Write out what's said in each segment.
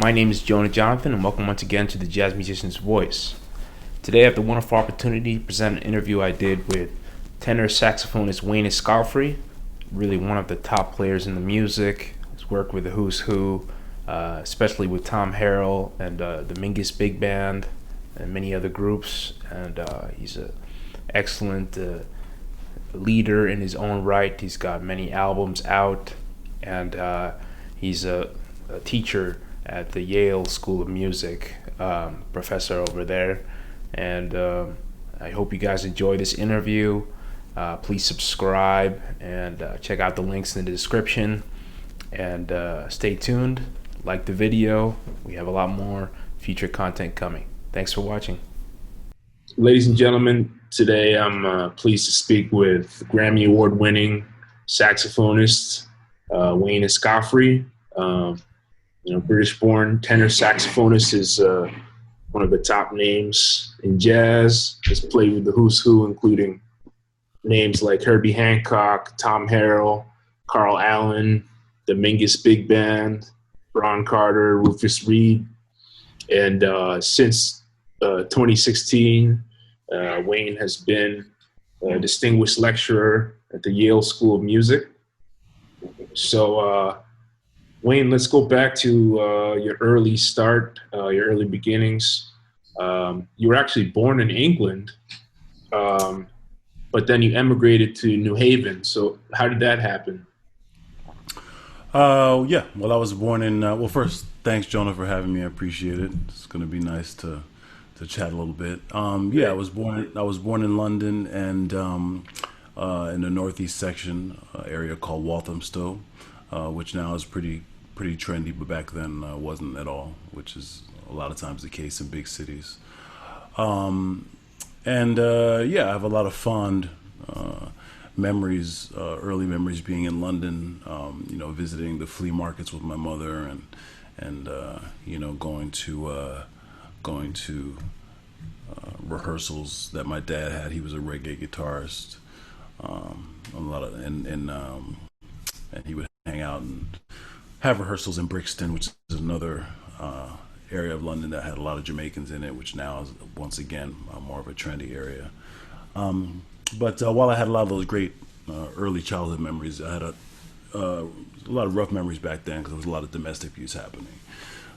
My name is Jonah Jonathan, and welcome once again to the Jazz Musician's Voice. Today I have the wonderful opportunity to present an interview I did with tenor saxophonist Wayne Escoffery, really one of the top players in the music. He's worked with the Who's Who, especially with Tom Harrell and the Mingus Big Band and many other groups, and he's an excellent leader in his own right. He's got many albums out, and he's a teacher at the Yale School of Music, professor over there. And I hope you guys enjoy this interview. Please subscribe and check out the links in the description. And stay tuned. Like the video. We have a lot more future content coming. Thanks for watching. Ladies and gentlemen, today I'm pleased to speak with Grammy Award-winning saxophonist Wayne Escoffery. British-born tenor saxophonist, is one of the top names in jazz. Has played with the Who's Who, including names like Herbie Hancock, Tom Harrell, Carl Allen, the Mingus Big Band, Ron Carter, Rufus Reid. And since 2016, Wayne has been a distinguished lecturer at the Yale School of Music. So, Wayne, let's go back to your early start, your early beginnings. You were actually born in England, but then you emigrated to New Haven. So how did that happen? Yeah, well, I was born in, well, first, thanks, Jonah, for having me. I appreciate it. It's going to be nice to chat a little bit. Yeah, I was born in London, and in the northeast section, area called Walthamstow, which now is pretty trendy, but back then wasn't at all, which is a lot of times the case in big cities. Yeah, I have a lot of fond memories, early memories being in London, visiting the flea markets with my mother, and going to rehearsals that my dad had. He was a reggae guitarist, and he would hang out and have rehearsals in Brixton, which is another area of London that had a lot of Jamaicans in it, which now is once again more of a trendy area. But while I had a lot of those great early childhood memories, I had a lot of rough memories back then because there was a lot of domestic abuse happening.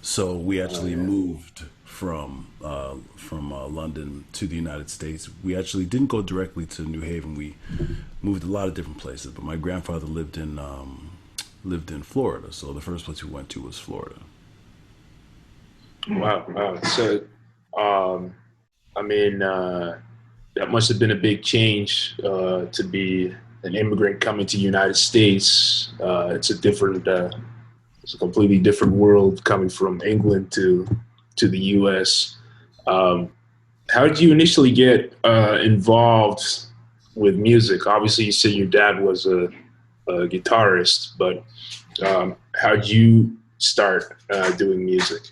So we actually moved from London to the United States. We actually didn't go directly to New Haven. We moved a lot of different places, but my grandfather lived in Florida, so the first place we went to was Florida. Wow. So, that must have been a big change to be an immigrant coming to the United States. It's a completely different world coming from England to the U.S. How did you initially get involved with music? Obviously, you said your dad was a guitarist, but how did you start doing music?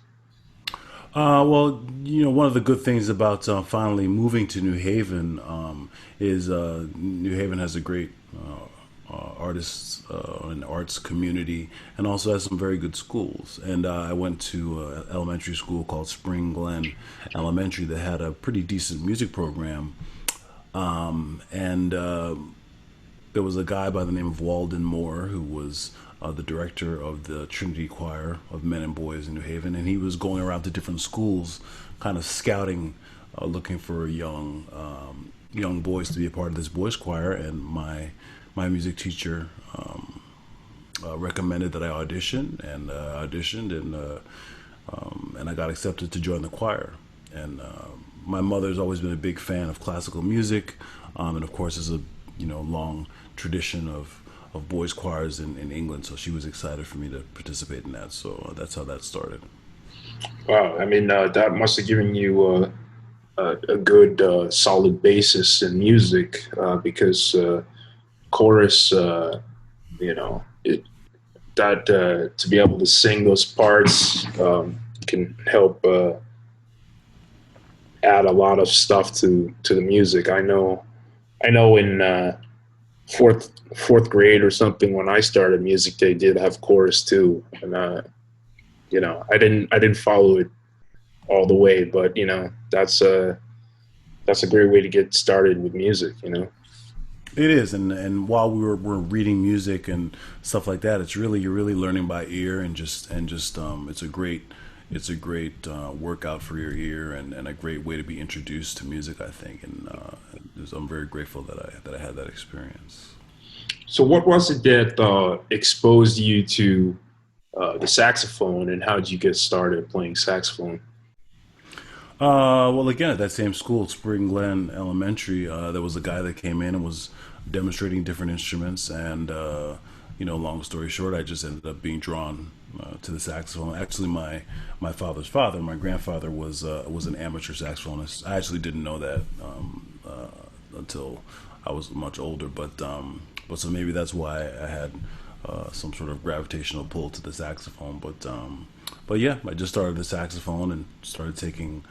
Well, one of the good things about finally moving to New Haven is New Haven has a great artists and arts community, and also has some very good schools. And I went to an elementary school called Spring Glen Elementary that had a pretty decent music program. There was a guy by the name of Walden Moore who was the director of the Trinity Choir of Men and Boys in New Haven, and he was going around to different schools, kind of scouting, looking for young boys to be a part of this boys choir. And my music teacher recommended that I audition, and auditioned, and I got accepted to join the choir. And my mother's always been a big fan of classical music, and of course, there's a long tradition of boys choirs in England, so she was excited for me to participate in that. So that's how that started. Wow, that must have given you a good solid basis in music, because chorus, to be able to sing those parts can help add a lot of stuff to the music. I know in fourth grade or something, when I started music, they did have chorus too, and I didn't follow it all the way, but that's a great way to get started with music. It is, and while we're reading music and stuff like that, you're really learning by ear, and just it's a great workout for your ear, and a great way to be introduced to music, I think, and I'm very grateful that I had that experience. So what was it that exposed you to the saxophone, and how did you get started playing saxophone? Well, again, at that same school, Spring Glen Elementary, there was a guy that came in and was demonstrating different instruments, and long story short, I just ended up being drawn to the saxophone. Actually, my father's father, my grandfather, was an amateur saxophonist. I actually didn't know that until I was much older, but so maybe that's why I had some sort of gravitational pull to the saxophone. But yeah, I just started the saxophone and started taking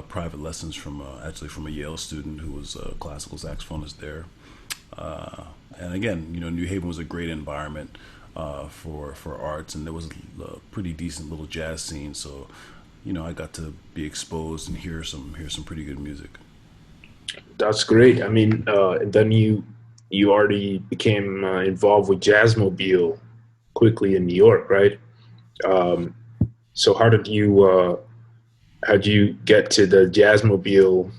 private lessons from a Yale student who was a classical saxophonist there. And again, New Haven was a great environment for arts, and there was a pretty decent little jazz scene. So, I got to be exposed and hear some pretty good music. That's great. I mean, and then you already became involved with Jazzmobile quickly in New York, right? Um, so how did you get to the Jazzmobile?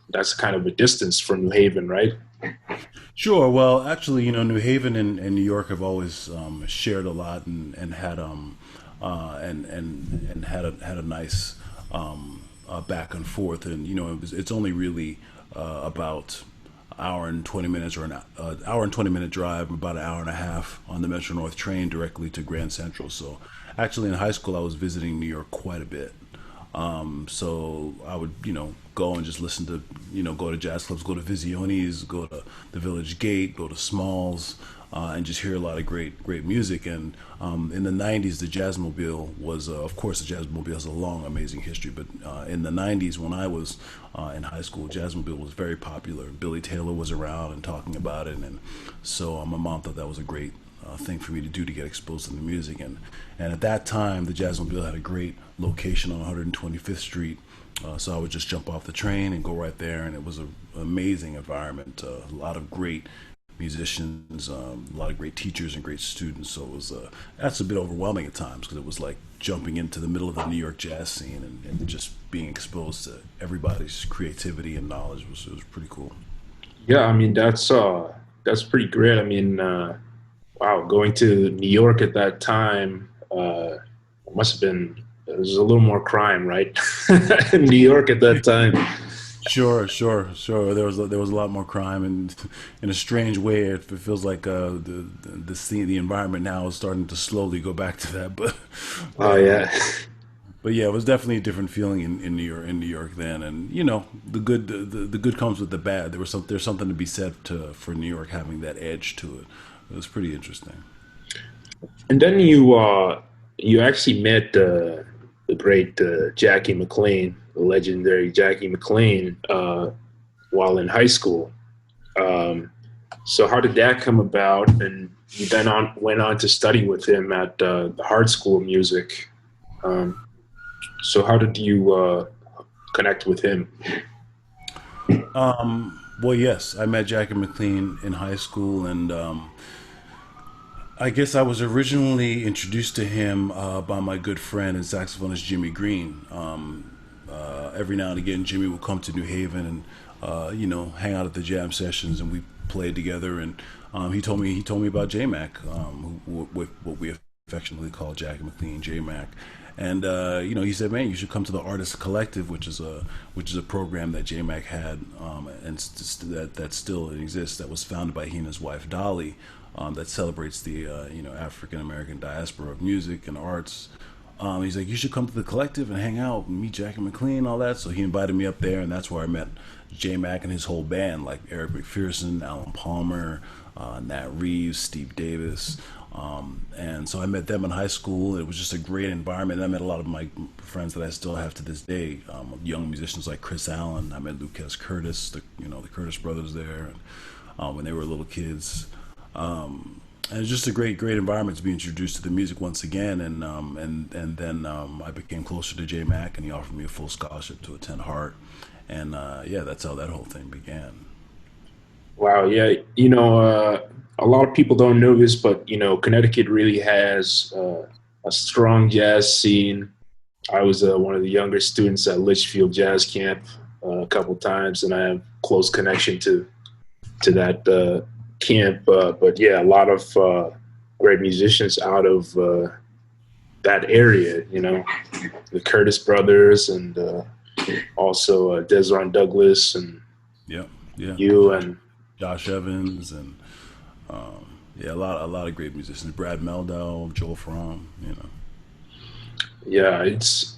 That's kind of a distance from New Haven, right? Sure. Well, actually, New Haven and New York have always shared a lot, and had and had a nice back and forth, and it's only really about hour and 20 minutes, or an hour and 20 minute drive, about an hour and a half on the Metro North train directly to Grand Central. So actually in high school I was visiting New York quite a bit. So I would, go and just listen to, go to jazz clubs, go to Visionis, go to the Village Gate, go to Smalls, and just hear a lot of great music. And in the 90s, the Jazzmobile was, of course, the Jazzmobile has a long, amazing history. But in the 90s, when I was in high school, Jazzmobile was very popular. Billy Taylor was around and talking about it. And so my mom thought that was a great thing for me to do to get exposed to the music. And at that time, the Jazzmobile had a great location on 125th Street. So I would just jump off the train and go right there, and it was an amazing environment. A lot of great musicians, a lot of great teachers and great students. So it was that's a bit overwhelming at times, because it was like jumping into the middle of the New York jazz scene, and just being exposed to everybody's creativity and knowledge was pretty cool. Yeah, I mean that's pretty great. I mean, wow, going to New York at that time must have been, there was a little more crime, right? In New York at that time. Sure. There was a lot more crime, and in a strange way, it feels like the scene, the environment now is starting to slowly go back to that. But Oh yeah. but yeah, it was definitely a different feeling in New York then, and the good comes with the bad. There's something to be said for New York having that edge to it. It was pretty interesting. And then you actually met the great Jackie McLean, the legendary Jackie McLean, while in high school. Um, so how did that come about? And you then went on to study with him at the Hart School of Music. Um, so how did you connect with him? Well, yes, I met Jackie McLean in high school, and I guess I was originally introduced to him by my good friend and saxophonist Jimmy Green. Every now and again, Jimmy would come to New Haven and hang out at the jam sessions, and we played together. And he told me about JMac, what we affectionately call Jackie McLean, JMac. And he said, "Man, you should come to the Artist Collective, which is a program that JMac had, and that still exists. That was founded by he and his wife Dolly, that celebrates the African American diaspora of music and arts." He's like, "You should come to the collective and hang out and meet Jackie McLean, all that." So he invited me up there, and that's where I met JMac and his whole band, like Eric McPherson, Alan Palmer, Nat Reeves, Steve Davis. And so I met them in high school. It was just a great environment. I met a lot of my friends that I still have to this day. Young musicians like Chris Allen. I met Lucas Curtis, the Curtis brothers there, when they were little kids. And it's just a great environment to be introduced to the music once again, and then I became closer to JMac, and he offered me a full scholarship to attend Hart, and yeah, that's how that whole thing began. Wow, yeah, a lot of people don't know this, but Connecticut really has a strong jazz scene. I was one of the younger students at Litchfield Jazz Camp a couple times, and I have close connection to that camp. But yeah, a lot of great musicians out of that area. The Curtis brothers, and also Desron Douglas, and Yeah, yeah. you and Josh Evans, and yeah, a lot of great musicians. Brad Meldau, Joel Fromm. yeah, it's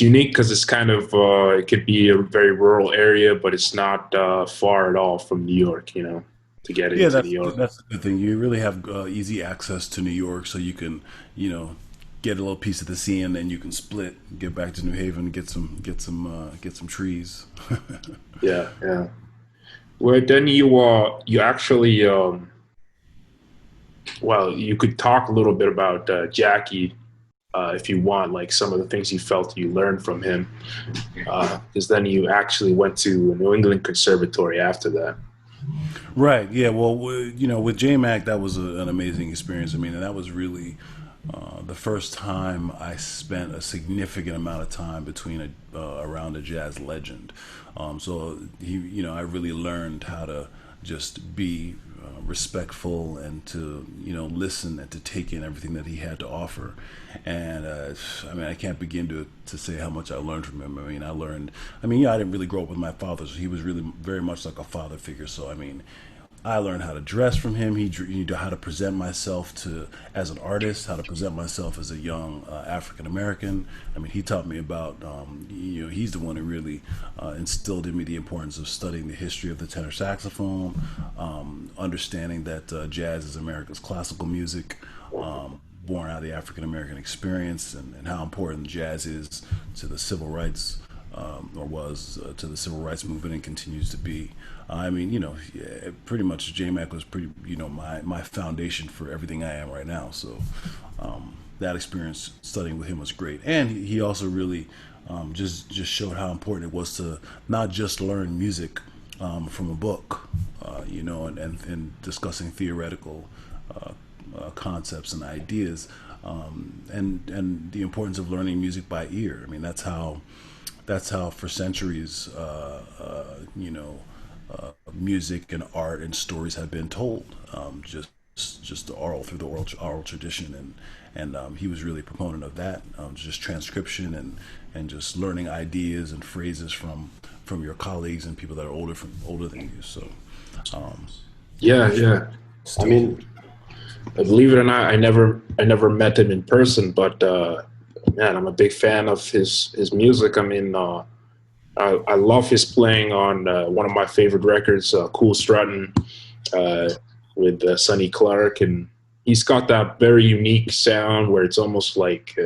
unique because it's kind of it could be a very rural area, but it's not far at all from New York. To get Yeah, into New York. that's the good thing. You really have easy access to New York, so you can, get a little piece of the sea, and then you can split, get back to New Haven, get some trees. Yeah, yeah. Well, then you actually well, you could talk a little bit about Jackie if you want, like some of the things you felt you learned from him, because then you actually went to New England Conservatory after that. Right. Yeah. Well, with JMac, that was an amazing experience. I mean, and that was really the first time I spent a significant amount of time around a jazz legend. So I really learned how to just be respectful, and to listen and to take in everything that he had to offer. And I mean, I can't begin to say how much I learned from him. I mean, I didn't really grow up with my father, so he was really very much like a father figure. So I mean, I learned how to dress from him. He how to present myself as an artist, how to present myself as a young African American. I mean, he taught me about, he's the one who really instilled in me the importance of studying the history of the tenor saxophone, understanding that jazz is America's classical music, born out of the African American experience, and how important jazz is to the civil rights, or was to the civil rights movement, and continues to be. I mean, yeah, pretty much JMac was my foundation for everything I am right now. So that experience studying with him was great, and he also really just showed how important it was to not just learn music from a book, and discussing theoretical concepts and ideas, and the importance of learning music by ear. I mean, that's how for centuries, music and art and stories have been told, just through the oral tradition, and he was really a proponent of that, just transcription, and just learning ideas and phrases from your colleagues and people that are older than you. So Yeah, yeah. I mean, believe it or not, I never met him in person, but man, I'm a big fan of his music. I mean, I love his playing on one of my favorite records, Cool Struttin', with Sonny Clark, and he's got that very unique sound where it's almost like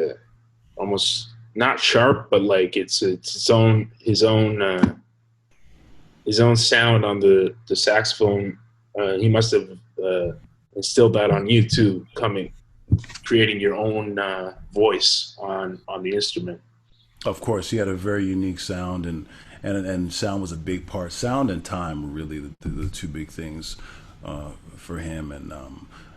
almost not sharp, but like it's his own sound on the saxophone. He must have instilled that on you too, creating your own voice on the instrument. of course, he had a very unique sound, and sound was a big part. Sound and time were really the two big things for him.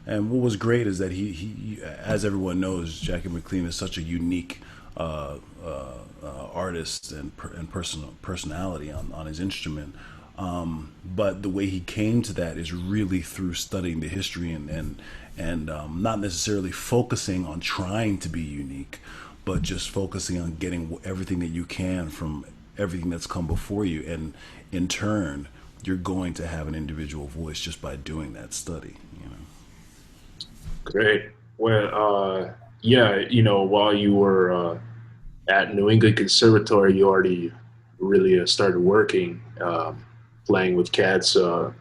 And what was great is that he, as everyone knows, Jackie McLean is such a unique artist and personality on his instrument. But the way he came to that is really through studying the history, and not necessarily focusing on trying to be unique, but just focusing on getting everything that you can from everything that's come before you, and in turn, you're going to have an individual voice just by doing that study. Great. Well, yeah, while you were at New England Conservatory, you already really started working, playing with cats. You're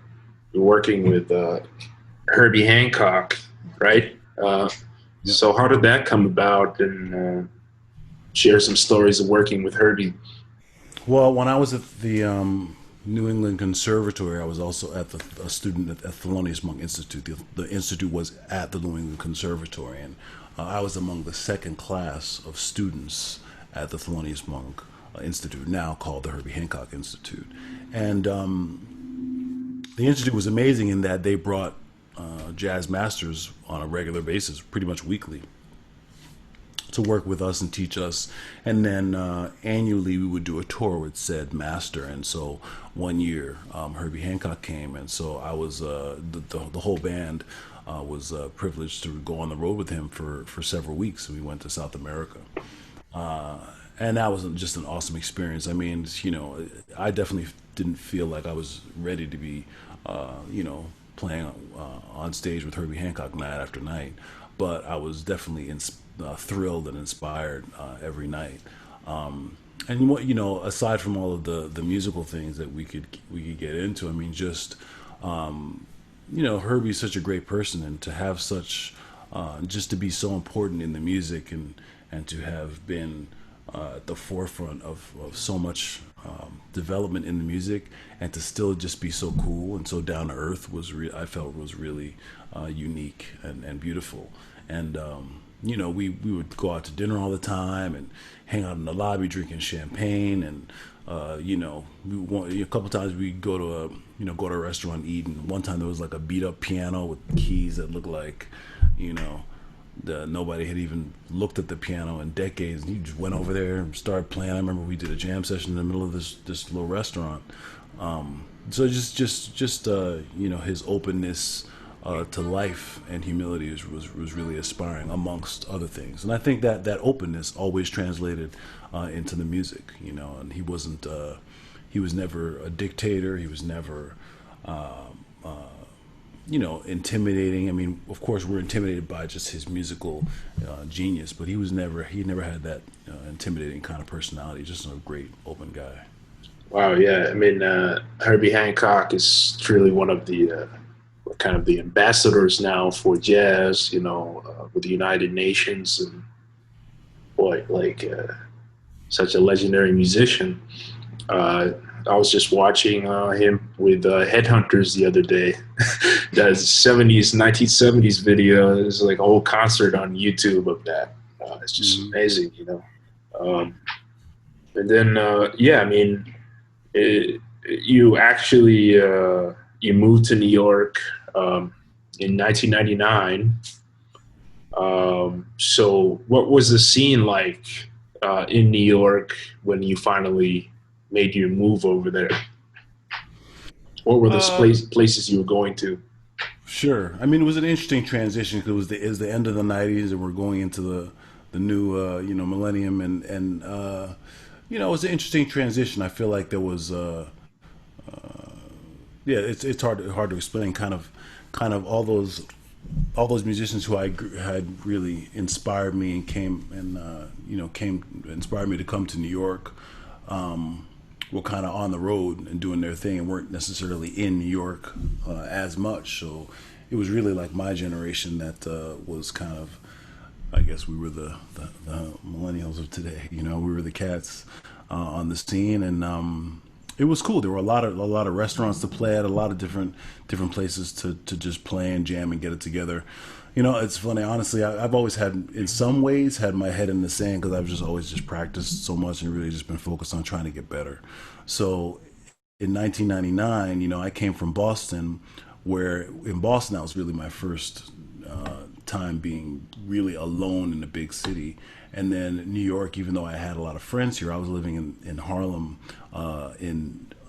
working with Herbie Hancock, right? Yep. So how did that come about? And share some stories of working with Herbie. Well, when I was at the New England Conservatory, I was also a student at Thelonious Monk Institute. The institute was at the New England Conservatory, and I was among the second class of students at the Thelonious Monk Institute, now called the Herbie Hancock Institute. And the institute was amazing in that they brought jazz masters on a regular basis, pretty much weekly, to work with us and teach us. And then annually we would do a tour with said master. And so one year Herbie Hancock came, and so I was the whole band was privileged to go on the road with him for several weeks. We went to South America. And that was just an awesome experience. I mean, I definitely didn't feel like I was ready to be, playing on stage with Herbie Hancock night after night, but I was definitely thrilled and inspired every night. And what aside from all of the musical things that we could get into, I mean, just Herbie's such a great person, and to have such just to be so important in the music, and to have been at the forefront of so much development in the music, and to still just be so cool and so down to earth I felt was really unique and beautiful. And we would go out to dinner all the time and hang out in the lobby drinking champagne, and a couple times we go to a restaurant and eat, and one time there was like a beat up piano with keys that looked like nobody had even looked at the piano in decades, and he just went over there and started playing. I remember we did a jam session in the middle of this little restaurant. So just his openness to life and humility was really aspiring, amongst other things. And I think that openness always translated into the music, and he was never a dictator. He was never intimidating. I mean, of course, we're intimidated by just his musical genius, but he never had that intimidating kind of personality. Just a great open guy. Wow, yeah. I mean, Herbie Hancock is truly one of the kind of the ambassadors now for jazz, with the United Nations, and boy, such a legendary musician. I was just watching him with Headhunters the other day. That 1970s video. There's like a whole concert on YouTube of that. It's just amazing, And then, I mean, you actually you moved to New York in 1999. So what was the scene like in New York when you finally made your move over there? What were the places you were going to? Sure. I mean, it was an interesting transition because it was the end of the 90s, and we're going into the new millennium, and it was an interesting transition. I feel like there was it's hard to explain. Kind of all those musicians who I had really inspired me and inspired me to come to New York. Were kind of on the road and doing their thing, and weren't necessarily in New York as much. So it was really like my generation that was kind of, I guess we were the millennials of today. We were the cats on the scene, and it was cool. There were a lot of restaurants to play at, a lot of different places to just play and jam and get it together. It's funny, honestly, I've always in some ways had my head in the sand, because I've just always just practiced so much and really just been focused on trying to get better. So in 1999, I came from Boston, where in Boston, that was really my first time being really alone in a big city. And then New York, even though I had a lot of friends here, I was living in Harlem,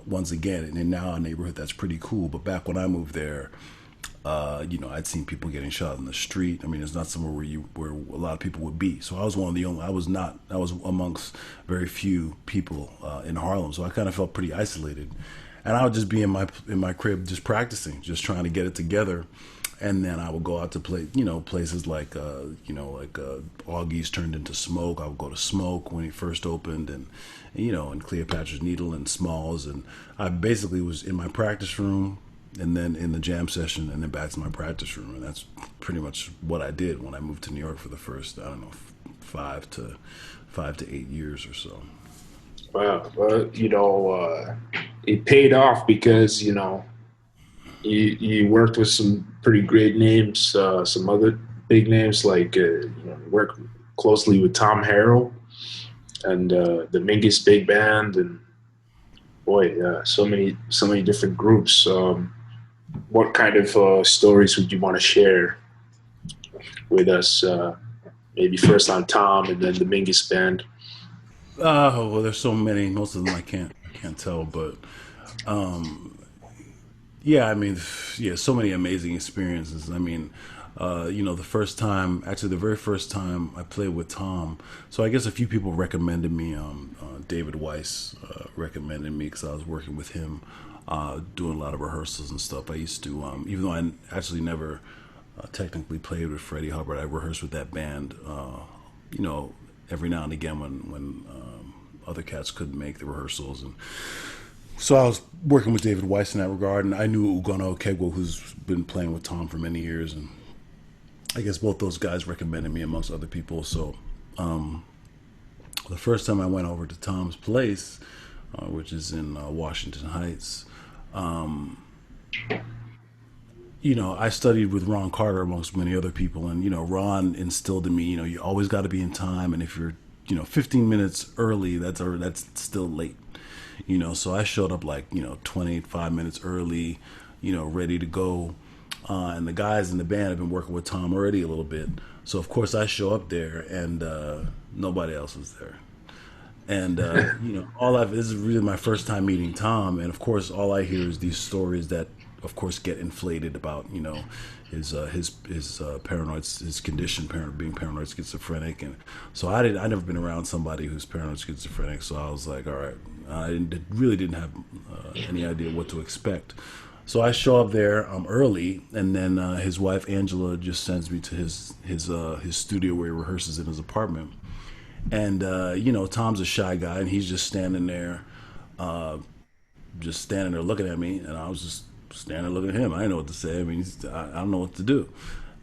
once again, in now a neighborhood that's pretty cool. But back when I moved there, I'd seen people getting shot in the street. I mean, it's not somewhere where a lot of people would be. So I was I was amongst very few people in Harlem. So I kind of felt pretty isolated, and I would just be in my crib, just practicing, just trying to get it together. And then I would go out to play, places like Augie's turned into Smoke. I would go to Smoke when he first opened, and and Cleopatra's Needle and Smalls. And I basically was in my practice room, and then in the jam session, and then back to my practice room. And that's pretty much what I did when I moved to New York for the first, 5 to 8 years or so. Wow. Well, it paid off because you worked with some pretty great names, some other big names like worked closely with Tom Harrell and the Mingus Big Band, and boy, so many different groups. What kind of stories would you want to share with us? Maybe first on Tom, and then the Mingus Band. Well, there's so many. Most of them I can't tell, but yeah, I mean, yeah, so many amazing experiences. I mean, the first time, actually, the very first time I played with Tom. So I guess a few people recommended me. David Weiss recommended me because I was working with him, doing a lot of rehearsals and stuff. I used to, even though I actually never technically played with Freddie Hubbard, I rehearsed with that band. Every now and again when other cats couldn't make the rehearsals, and so I was working with David Weiss in that regard, and I knew Ugonna Okegwo, who's been playing with Tom for many years, and I guess both those guys recommended me amongst other people. So the first time I went over to Tom's place, which is in Washington Heights, I studied with Ron Carter amongst many other people, and Ron instilled in me, you always got to be in time, and if you're 15 minutes early, that's still late. So I showed up like 25 minutes early, ready to go, and the guys in the band have been working with Tom already a little bit, so of course I show up there and nobody else was there. And this is really my first time meeting Tom, and of course all I hear is these stories that of course get inflated about his paranoid, his condition, being paranoid schizophrenic. And so I never been around somebody who's paranoid schizophrenic, so I was like, all right, I really didn't have any idea what to expect. So I show up there early, and then his wife Angela just sends me to his studio where he rehearses in his apartment. And Tom's a shy guy, and he's just standing there looking at me, and I was just standing there looking at him. I didn't know what to say. I mean, I don't know what to do.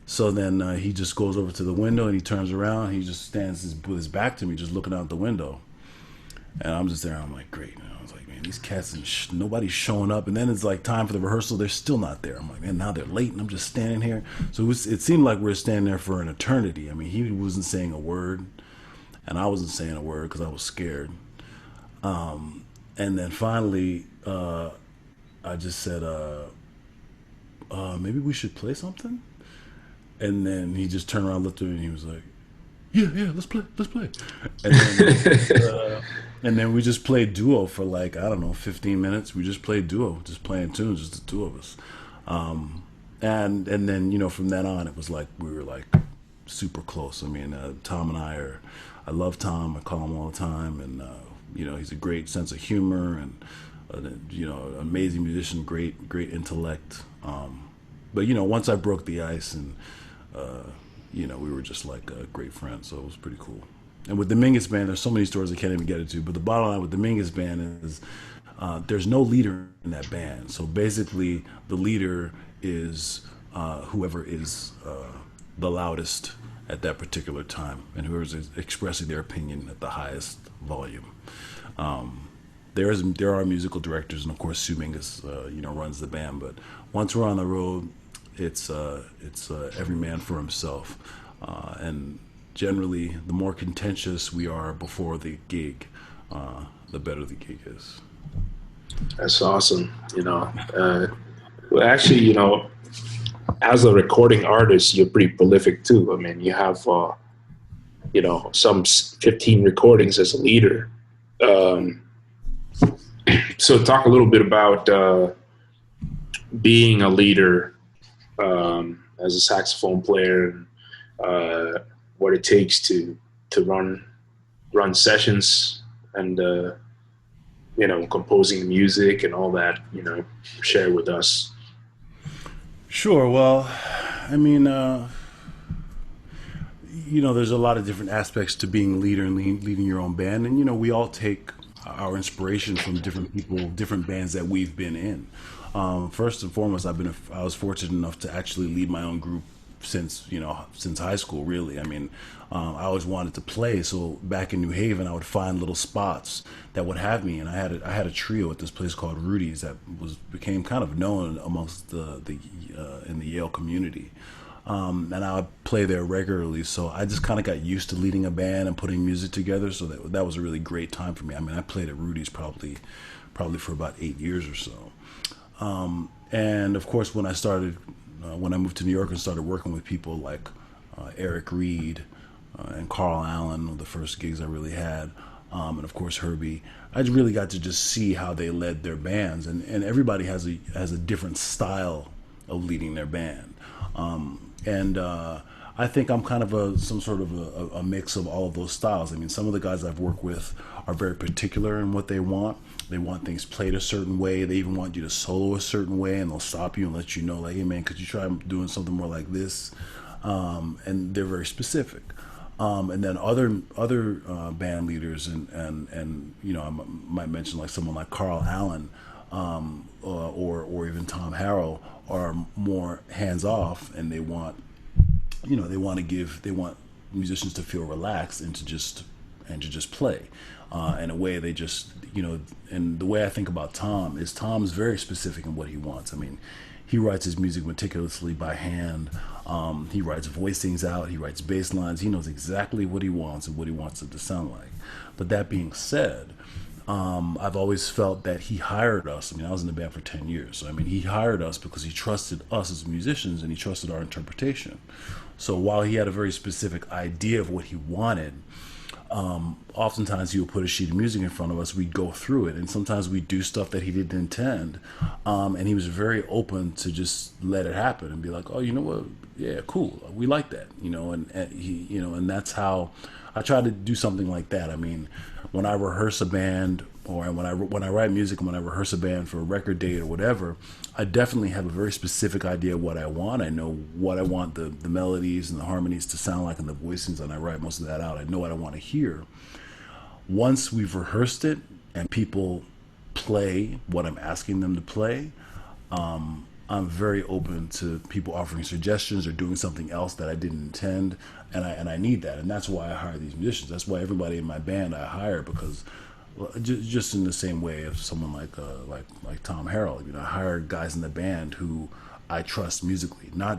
So then he just goes over to the window, and he turns around. He just stands with his back to me, just looking out the window. And I'm just there. I'm like, great. And I was like, man, these cats, and nobody's showing up. And then it's like time for the rehearsal. They're still not there. I'm like, man, now they're late, and I'm just standing here. So it seemed like we were standing there for an eternity. I mean, he wasn't saying a word, and I wasn't saying a word because I was scared. And then finally, I just said, maybe we should play something? And then he just turned around, looked at me, and he was like, yeah, let's play. And then we just played duo for 15 minutes. We just played duo, just playing tunes, just the two of us. And then, from then on, it was like we were like super close. I mean, Tom and I love Tom. I call him all the time, and he's a great sense of humor, and amazing musician, great intellect. But once I broke the ice, and we were just like great friends, so it was pretty cool. And with the Mingus Band, there's so many stories I can't even get into. But the bottom line with the Mingus Band is there's no leader in that band. So basically, the leader is whoever is the loudest at that particular time, and whoever's expressing their opinion at the highest volume. There are musical directors, and of course Sue Mingus, runs the band. But once we're on the road, it's every man for himself, and generally, the more contentious we are before the gig, the better the gig is. That's awesome. Well, actually, as a recording artist, you're pretty prolific too. I mean, you have, some 15 recordings as a leader. So talk a little bit about being a leader as a saxophone player, and what it takes to run sessions, and composing music and all that. Share with us. Sure. Well, I mean, there's a lot of different aspects to being a leader and leading your own band, and we all take our inspiration from different people, different bands that we've been in. First and foremost, I was fortunate enough to actually lead my own group since high school, really. I mean, I always wanted to play, so back in New Haven, I would find little spots that would have me, and I had a trio at this place called Rudy's that became kind of known amongst the in the Yale community. And I would play there regularly, so I just kind of got used to leading a band and putting music together. So that was a really great time for me. I mean, I played at Rudy's probably for about 8 years or so. And of course, when I moved to New York and started working with people like Eric Reid and Carl Allen, were the first gigs I really had, and of course Herbie, I really got to just see how they led their bands, and everybody has a different style of leading their band. And I think I'm kind of some sort of a mix of all of those styles. I mean, some of the guys I've worked with are very particular in what they want. They want things played a certain way. They even want you to solo a certain way, and they'll stop you and let you know, like, hey man, could you try doing something more like this? And they're very specific. And then other band leaders and you know, I might mention like someone like Carl Allen, or even Tom Harrell, are more hands off, and they want musicians to feel relaxed and to just play. In a way, they just, you know, and the way I think about Tom's very specific in what he wants. I mean, he writes his music meticulously by hand. He writes voicings out. He writes bass lines. He knows exactly what he wants and what he wants it to sound like. But that being said, I've always felt that he hired us. I mean, I was in the band for 10 years. So, I mean, he hired us because he trusted us as musicians and he trusted our interpretation. So while he had a very specific idea of what he wanted, oftentimes he would put a sheet of music in front of us, we'd go through it, and sometimes we'd do stuff that he didn't intend, and he was very open to just let it happen and be like, oh, you know what, yeah, cool, we like that, you know, and he, you know, and that's how I try to do something like that. I mean, when I rehearse a band, or when I write music and when I rehearse a band for a record date or whatever, I definitely have a very specific idea of what I want. I know what I want the melodies and the harmonies to sound like and the voicings, and I write most of that out. I know what I want to hear. Once we've rehearsed it and people play what I'm asking them to play, I'm very open to people offering suggestions or doing something else that I didn't intend, and I need that, and that's why I hire these musicians. That's why everybody in my band I hire, because just in the same way of someone like Tom Harrell, you know, I hire guys in the band who I trust musically. I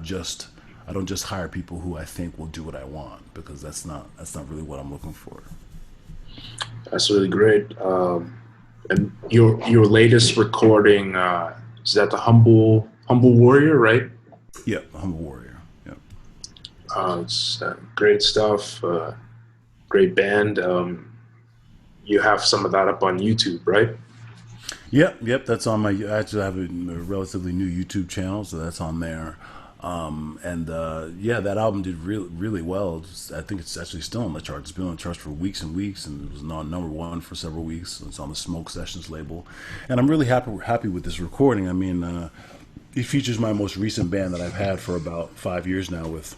don't just hire people who I think will do what I want, because that's not really what I'm looking for. That's really great. And your latest recording, is that the Humble Warrior, right? Yeah, Humble Warrior. Yeah. It's great stuff. Great band. You have some of that up on YouTube, right? Yep. That's on my. I actually have a relatively new YouTube channel, so that's on there. Yeah, that album did really well. I think it's actually still on the charts. It's been on the charts for weeks and weeks, and it was on #1 for several weeks. It's on the Smoke Sessions label, and I'm really happy with this recording. I mean, it features my most recent band that I've had for about 5 years now, with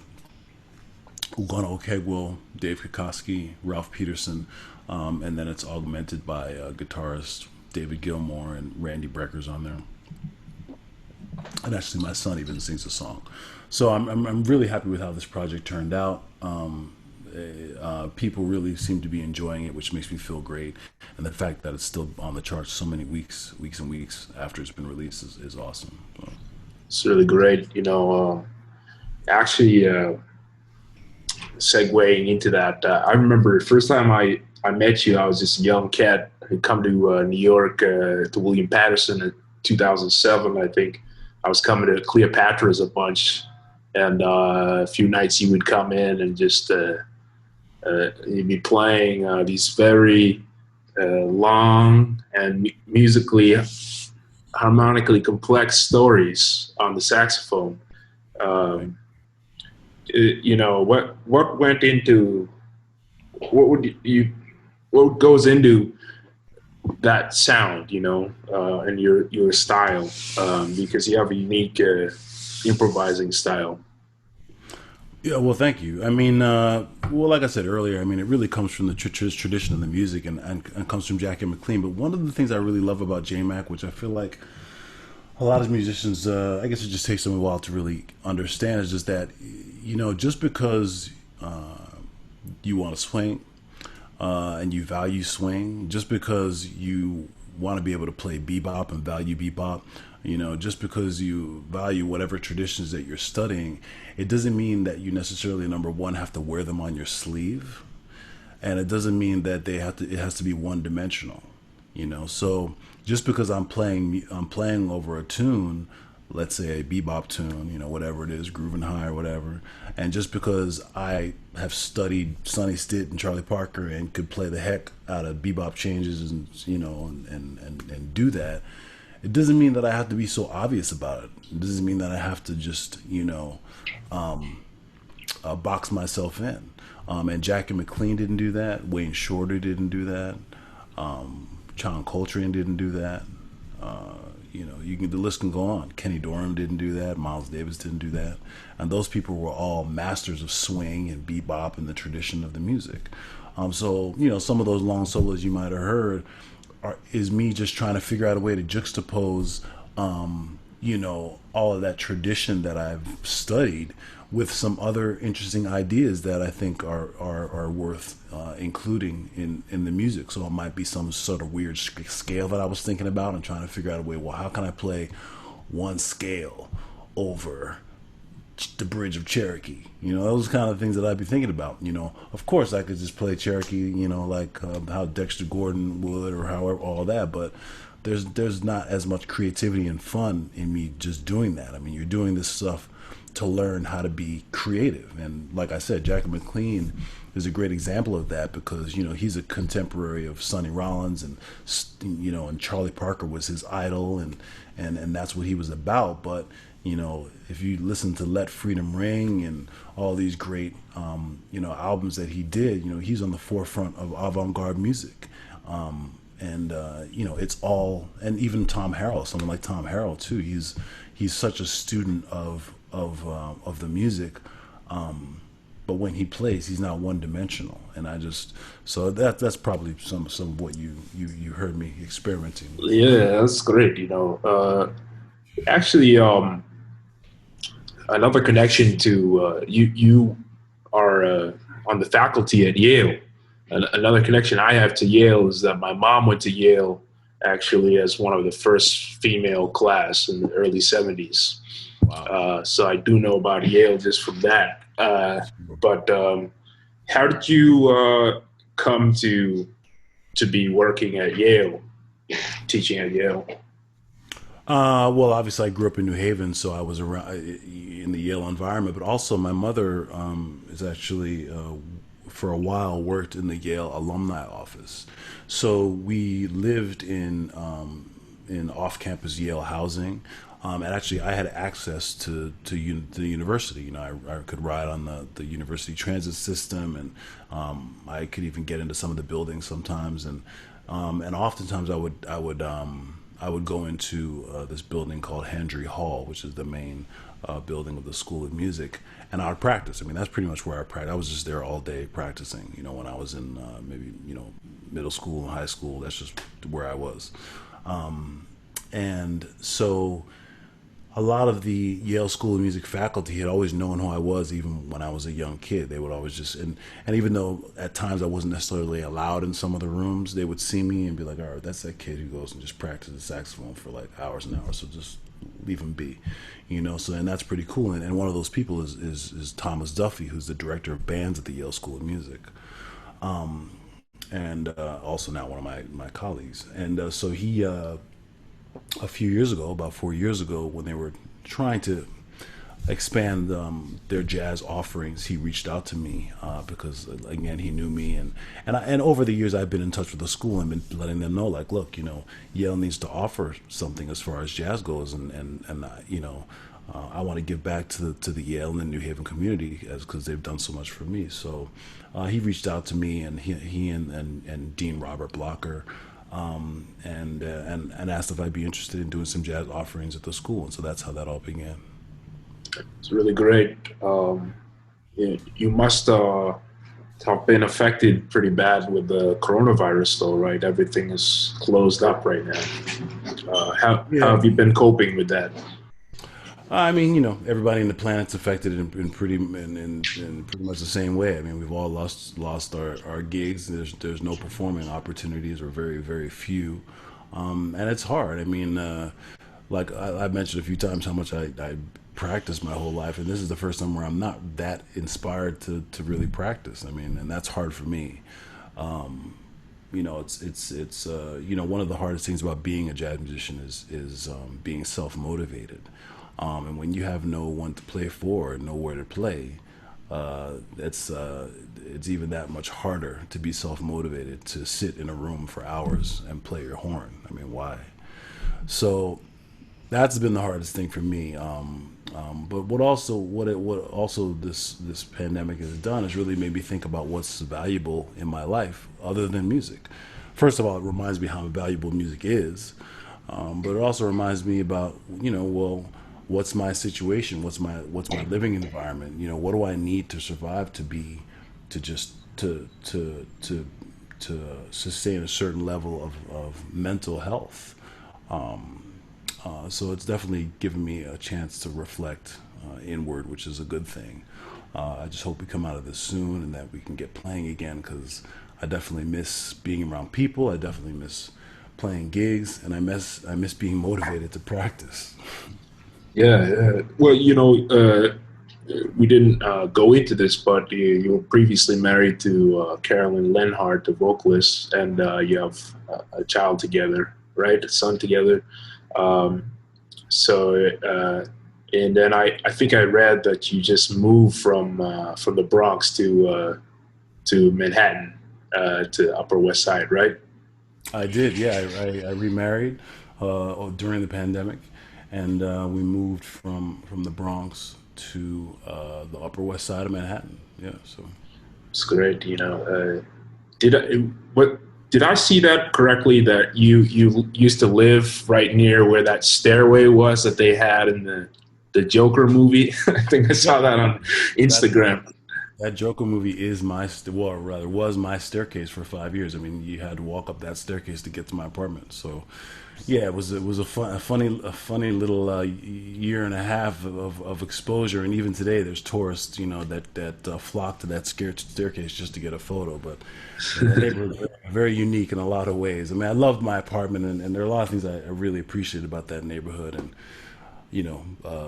Ugonna Okegwo, Dave Kokoski, Ralph Peterson, and then it's augmented by guitarist David Gilmour and Randy Brecker's on there. And actually, my son even sings a song. So I'm really happy with how this project turned out. People really seem to be enjoying it, which makes me feel great. And the fact that it's still on the charts so many weeks and weeks after it's been released is awesome. So. It's really great. You know, actually, segueing into that, I remember the first time I met you, I was just a young cat who come to New York, to William Patterson in 2007, I think. I was coming to Cleopatra's a bunch, and a few nights you would come in and just you'd be playing these very long and musically, harmonically complex stories on the saxophone. You know, what went into, what goes into that sound, you know, and your style, because you have a unique improvising style. Yeah, well, thank you. I mean, well, like I said earlier, I mean, it really comes from the tradition of the music and comes from Jack and McLean. But one of the things I really love about JMac, which I feel like A lot of musicians, I guess it just takes them a while to really understand. Is just that, just because you want to swing and you value swing, just because you want to be able to play bebop and value bebop, just because you value whatever traditions that you're studying, it doesn't mean that you necessarily, number one, have to wear them on your sleeve, and it doesn't mean that it has to be one dimensional. So just because I'm playing over a tune, let's say a bebop tune, whatever it is, grooving high or whatever, and just because I have studied Sonny Stitt and Charlie Parker and could play the heck out of bebop changes and and do that, it doesn't mean that I have to be so obvious about it. It doesn't mean that I have to just box myself in. And Jack and McLean didn't do that. Wayne Shorter didn't do that. John Coltrane didn't do that. The list can go on. Kenny Dorham didn't do that. Miles Davis didn't do that. And those people were all masters of swing and bebop and the tradition of the music. So some of those long solos you might have heard is me just trying to figure out a way to juxtapose, all of that tradition that I've studied with some other interesting ideas that I think are worth including in the music. So it might be some sort of weird scale that I was thinking about and trying to figure out a way, well, how can I play one scale over the Bridge of Cherokee? Those kind of things that I'd be thinking about. Of course I could just play Cherokee, like how Dexter Gordon would, or however, all that, but there's not as much creativity and fun in me just doing that. I mean, you're doing this stuff to learn how to be creative. And like I said, Jack McLean is a great example of that, because he's a contemporary of Sonny Rollins, and and Charlie Parker was his idol, and that's what he was about. But if you listen to Let Freedom Ring and all these great albums that he did, he's on the forefront of avant-garde music. It's all, and even Tom Harrell, someone like Tom Harrell too, he's such a student of the music, but when he plays, he's not one dimensional. And so that's probably some of what you heard me experimenting with. Yeah, that's great. Actually, another connection to you are on the faculty at Yale. Another connection I have to Yale is that my mom went to Yale actually as one of the first female class in the early 70s. Wow. So I do know about Yale just from that. But how did you come to be working at Yale, teaching at Yale? Well, obviously I grew up in New Haven, so I was around in the Yale environment, but also my mother is actually for a while worked in the Yale alumni office. So we lived in off-campus Yale housing. And actually, I had access to the university. I could ride on the university transit system, and I could even get into some of the buildings sometimes. And oftentimes, I would go into this building called Hendry Hall, which is the main building of the School of Music, and I would practice. I mean, that's pretty much where I practiced. I was just there all day practicing. When I was in maybe middle school and high school, that's just where I was. And so a lot of the Yale School of Music faculty had always known who I was, even when I was a young kid. They would always just, and even though at times I wasn't necessarily allowed in some of the rooms, they would see me and be like, all right, that's that kid who goes and just practices the saxophone for like hours and hours, so just leave him be. So, and that's pretty cool. And one of those people is Thomas Duffy, who's the director of bands at the Yale School of Music. And also now one of my colleagues. And so he, a few years ago, about 4 years ago, when they were trying to expand their jazz offerings, he reached out to me because, again, he knew me. And over the years, I've been in touch with the school and been letting them know, like, look, Yale needs to offer something as far as jazz goes. And I want to give back to the Yale and the New Haven community because they've done so much for me. So he reached out to me, and he and Dean Robert Blocker, and asked if I'd be interested in doing some jazz offerings at the school. And so that's how that all began. It's really great. You must have been affected pretty bad with the coronavirus, though, right? Everything is closed up right now. How have you been coping with that? I mean, everybody in the planet's affected in pretty much the same way. I mean, we've all lost our gigs. There's no performing opportunities, or very very few, and it's hard. I mean, like I've mentioned a few times how much I practiced my whole life, and this is the first time where I'm not that inspired to really practice. I mean, and that's hard for me. It's one of the hardest things about being a jazz musician is being self-motivated. And when you have no one to play for, nowhere to play, it's even that much harder to be self-motivated, to sit in a room for hours and play your horn. I mean, why? So that's been the hardest thing for me. But what also this pandemic has done is really made me think about what's valuable in my life other than music. First of all, it reminds me how valuable music is, but it also reminds me about what's my situation, what's my living environment. What do I need to survive to sustain a certain level of mental health. So it's definitely given me a chance to reflect inward, which is a good thing. I just hope we come out of this soon and that we can get playing again, because I definitely miss being around people. I definitely miss playing gigs, and I miss being motivated to practice. Yeah. Well, we didn't go into this, but you were previously married to Carolyn Lenhart, the vocalist, and you have a child together, right? A son together. And then I think I read that you just moved from the Bronx to Manhattan, to Upper West Side, right? I did, yeah. I remarried during the pandemic, and we moved from the Bronx to the Upper West Side of Manhattan. Yeah, so it's great. Did I see that correctly? That you used to live right near where that stairway was that they had in the Joker movie? I think I saw that on Instagram. That Joker movie is was my staircase for 5 years. I mean, you had to walk up that staircase to get to my apartment. So, yeah, it was a funny little year and a half of exposure. And even today, there's tourists, that flock to that staircase just to get a photo. But the neighborhood is very unique in a lot of ways. I mean, I loved my apartment, and there are a lot of things I really appreciate about that neighborhood. And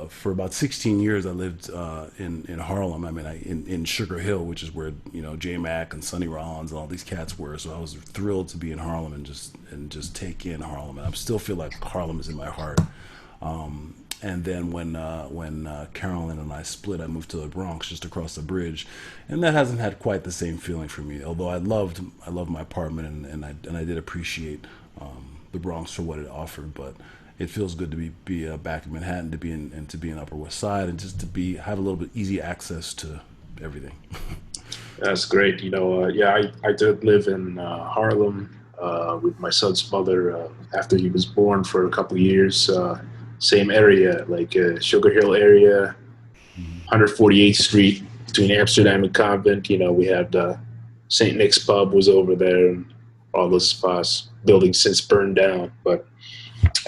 for about 16 years, I lived in Harlem. I mean, in Sugar Hill, which is where JMac and Sonny Rollins and all these cats were. So I was thrilled to be in Harlem and just take in Harlem. And I still feel like Harlem is in my heart. And then when Carolyn and I split, I moved to the Bronx, just across the bridge, and that hasn't had quite the same feeling for me. Although I loved my apartment, and I did appreciate the Bronx for what it offered, but it feels good to be back in Manhattan, to be in Upper West Side, and just to have a little bit easy access to everything. That's great. I did live in Harlem with my son's mother after he was born for a couple of years. Same area, like Sugar Hill area, 148th Street between Amsterdam and Convent. We had St. Nick's Pub was over there, and all those spots. Buildings since burned down, but.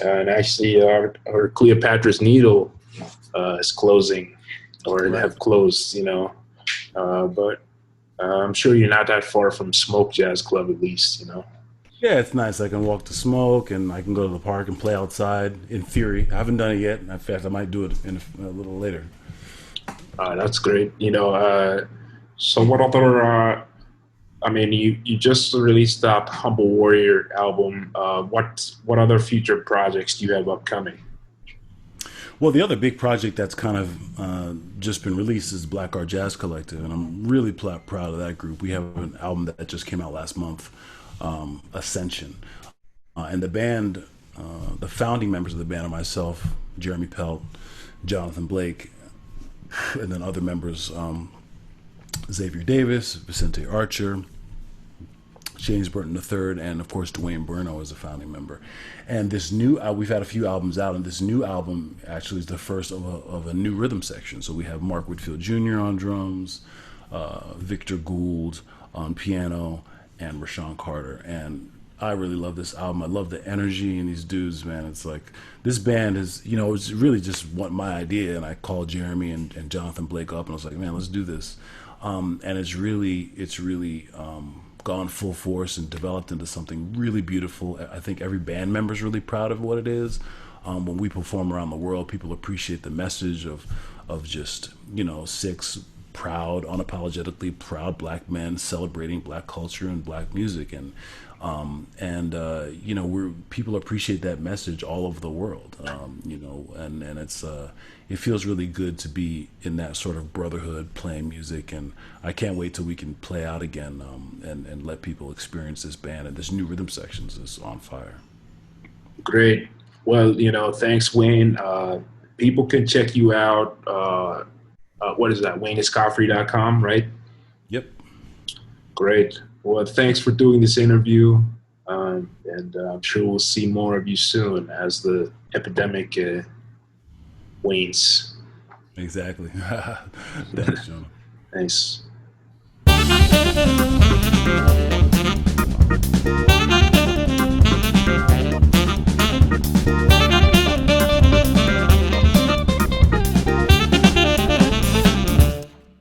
And actually, our Cleopatra's Needle is closing, or have closed, But I'm sure you're not that far from Smoke Jazz Club, at least, Yeah, it's nice. I can walk to Smoke, and I can go to the park and play outside. In theory, I haven't done it yet. In fact, I might do it in a little later. That's great. So what other? You just released that Humble Warrior album. What other future projects do you have upcoming? Well, the other big project that's kind of just been released is Black Art Jazz Collective, and I'm really proud of that group. We have an album that just came out last month, Ascension. And the band, the founding members of the band are myself, Jeremy Pelt, Jonathan Blake, and then other members, Xavier Davis, Vicente Archer, James Burton III, and of course Dwayne Burno is a founding member. And this new, we've had a few albums out, and this new album actually is the first of a new rhythm section. So we have Mark Whitfield Jr. on drums, Victor Gould on piano, and Rashawn Carter. And I really love this album. I love the energy in these dudes, man. It's like this band is, it's really just my idea. And I called Jeremy and Jonathan Blake up, and I was like, man, let's do this. And it's really gone full force and developed into something really beautiful. I think every band member is really proud of what it is. When we perform around the world, people appreciate the message of just, 6 proud, unapologetically proud black men celebrating black culture and black music. And people appreciate that message all over the world, and it's it feels really good to be in that sort of brotherhood playing music, and I can't wait till we can play out again, and let people experience this band, and this new rhythm sections is on fire. Great. Well, thanks, Wayne. People can check you out. What is that? WayneEscoffery.com, right? Yep. Great. Well, thanks for doing this interview, and I'm sure we'll see more of you soon as the epidemic wanes. Exactly. Thanks, Jonah. Thanks.